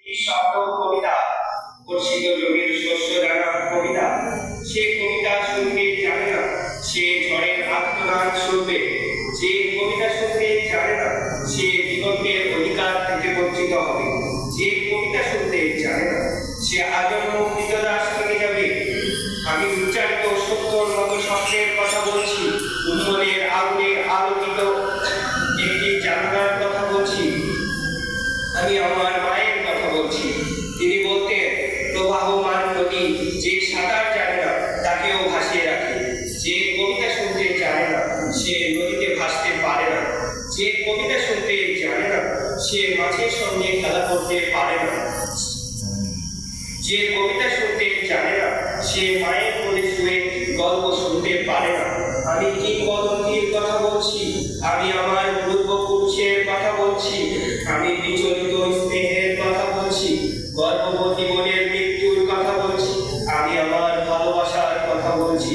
শব্দ কবিতা বর্ষিত জমির শস্য দানা কবিতা। সে কবিতা শুনতে জানে না, সে ঝড়ের আত্মনাদ শুনবে। যে কবিতা শুনতে জানে না, সে দিগন্তের অধিকার থেকে বঞ্চিত হবে। যে কবিতা শুনতে জানে না, সে আজন্ম কৃতদাস থেকে যাবে। আমি উচ্চারিত সত্যর মতো স্বপ্নের কথা বলছি, উন্মনের আগুনে আলোকিত একটি জানালার কথা বলছি। আমি আমার মায়ের কথা বলছি। তিনি বলতেন, প্রবাহমান নদী যে সাঁতার জানে না তাকেও ভাসিয়ে রাখে। যে কবিতা শুনতে জানে না, সে নদীতে ভাসতে পারে না। যে কবিতা শুনতে জানে না, সে মাছের সঙ্গে খেলা করতে পারে না। যে কবিতা শুনতে জানে না, সে মায়ের কোলে শুয়ে গল্প শুনতে পারে না। আমি কিংবদন্তির কথা বলছি, আমি আমার পূর্বপুরুষের কথা বলছি, আমি বিচলিত স্নেহের কথা বলছি, গর্ভবতী বোনের মৃত্যুর কথা বলছি, আমি আমার ভালোবাসার কথা বলছি।